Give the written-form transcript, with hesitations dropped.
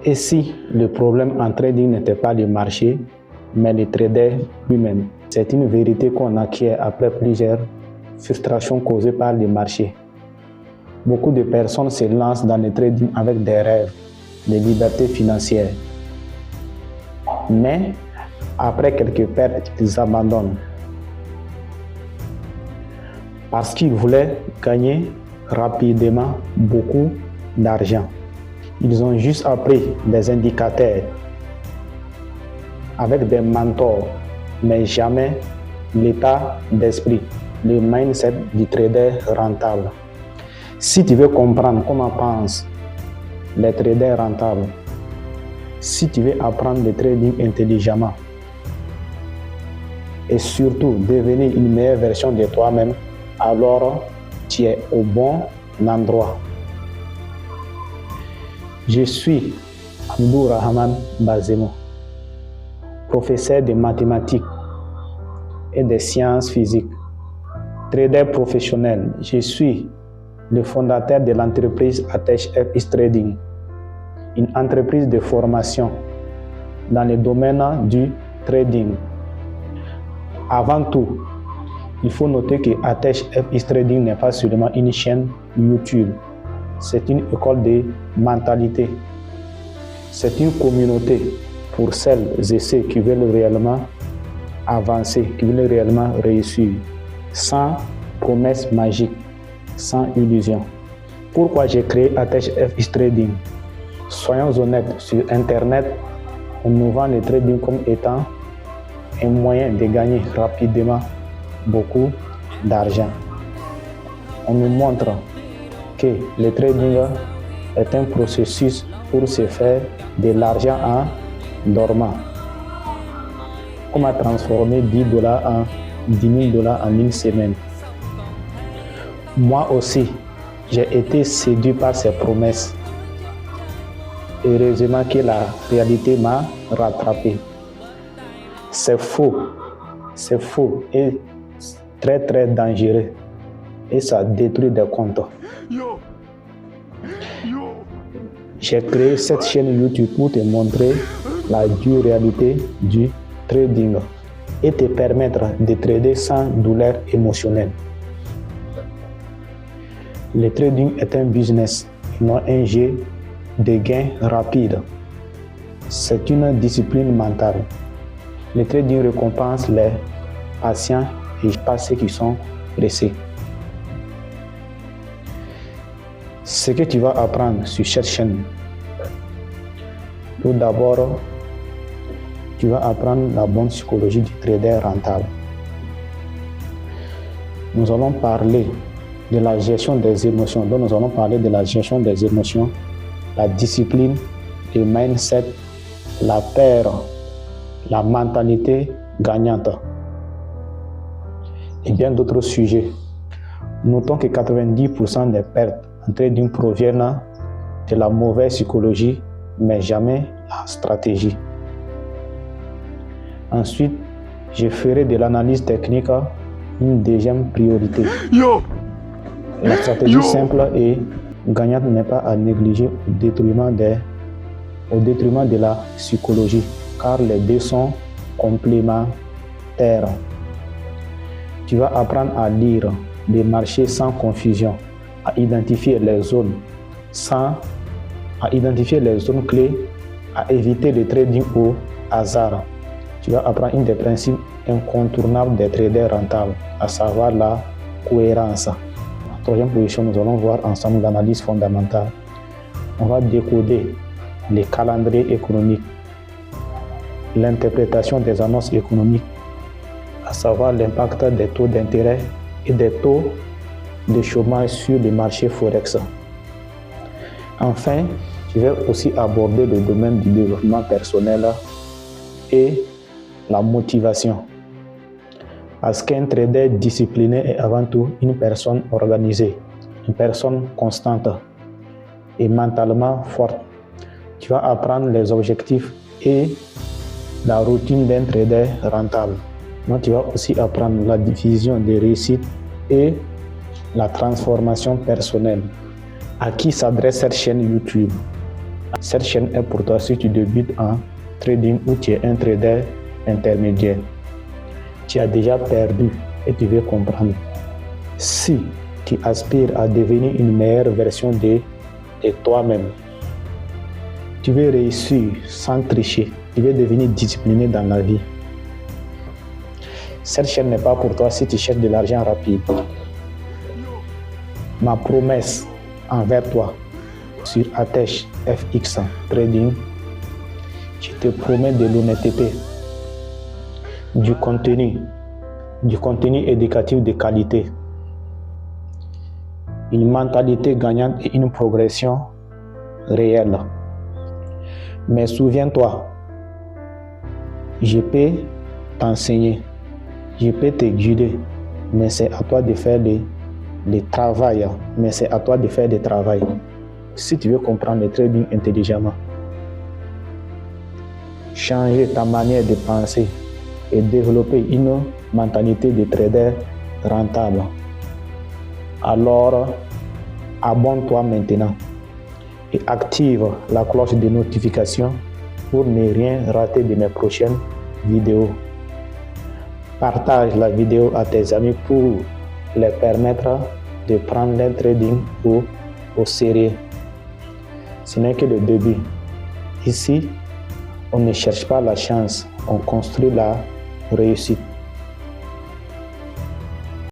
Et si le problème en trading n'était pas le marché, mais le trader lui-même? C'est une vérité qu'on acquiert après plusieurs frustrations causées par le marché. Beaucoup de personnes se lancent dans le trading avec des rêves de liberté financière. Mais après quelques pertes, ils abandonnent. Parce qu'ils voulaient gagner rapidement beaucoup d'argent. Ils ont juste appris des indicateurs avec des mentors, mais jamais l'état d'esprit, le mindset du trader rentable. Si tu veux comprendre comment pensent les traders rentables, si tu veux apprendre le trading intelligemment et surtout devenir une meilleure version de toi-même, alors tu es au bon endroit. Je suis Abdourahmane Bazemo, professeur de mathématiques et de sciences physiques, trader professionnel. Je suis le fondateur de l'entreprise Atech FX Trading, une entreprise de formation dans le domaine du trading. Avant tout, il faut noter que Atech FX Trading n'est pas seulement une chaîne YouTube, c'est une école de mentalité. C'est une communauté pour celles et ceux qui veulent réellement avancer, qui veulent réellement réussir, sans promesses magiques, sans illusion. Pourquoi j'ai créé Atech FX Trading? Soyons honnêtes, sur Internet, on nous vend le trading comme étant un moyen de gagner rapidement beaucoup d'argent. On nous montre que le trading est un processus pour se faire de l'argent en dormant. Comment transformer $10 en $10 000 en une semaine. Moi aussi, j'ai été séduit par ces promesses. Heureusement que la réalité m'a rattrapé. C'est faux et très dangereux et ça détruit des comptes. J'ai créé cette chaîne YouTube pour te montrer la dure réalité du trading et te permettre de trader sans douleur émotionnelle. Le trading est un business, non un jeu de gains rapides. C'est une discipline mentale. Le trading récompense les patients et pas ceux qui sont pressés. Ce que tu vas apprendre sur cette chaîne, tout d'abord, tu vas apprendre la bonne psychologie du trader rentable. Nous allons parler de la gestion des émotions. Donc nous allons parler de la gestion des émotions, la discipline, le mindset, la peur, la mentalité gagnante et bien d'autres sujets. Notons que 90% des pertes en trading proviennent de la mauvaise psychologie, mais jamais la stratégie. Ensuite, je ferai de l'analyse technique une deuxième priorité. La stratégie simple et gagnante n'est pas à négliger au détriment de la psychologie, car les deux sont complémentaires. Tu vas apprendre à lire les marchés sans confusion, à identifier les zones clés, à éviter le trading au hasard. Tu vas apprendre un des principes incontournables des traders rentables, à savoir la cohérence. En troisième position, nous allons voir ensemble l'analyse fondamentale. On va décoder les calendriers économiques, l'interprétation des annonces économiques, à savoir l'impact des taux d'intérêt et des taux de chômage sur le marché Forex. Enfin, je vais aussi aborder le domaine du développement personnel et la motivation. Parce qu'un trader discipliné est avant tout une personne organisée, une personne constante et mentalement forte. Tu vas apprendre les objectifs et la routine d'un trader rentable. Donc, tu vas aussi apprendre la division des réussites et la transformation personnelle. À qui s'adresse cette chaîne YouTube? Cette chaîne est pour toi si tu débutes en trading ou tu es un trader intermédiaire. Tu as déjà perdu et tu veux comprendre. Si tu aspires à devenir une meilleure version de toi-même, tu veux réussir sans tricher, tu veux devenir discipliné dans la vie. Cette chaîne n'est pas pour toi si tu cherches de l'argent rapide. Ma promesse envers toi sur Atech FX Trading, je te promets de l'honnêteté, du contenu éducatif de qualité, une mentalité gagnante et une progression réelle. Mais souviens-toi, je peux t'enseigner, je peux te guider, mais c'est à toi de faire le travail. Si tu veux comprendre le trading intelligemment, changer ta manière de penser et développer une mentalité de trader rentable, alors abonne-toi maintenant et active la cloche de notification pour ne rien rater de mes prochaines vidéos. Partage la vidéo à tes amis pour les permettre de prendre le trading au sérieux. Ce n'est que le début. Ici, on ne cherche pas la chance, on construit la réussite.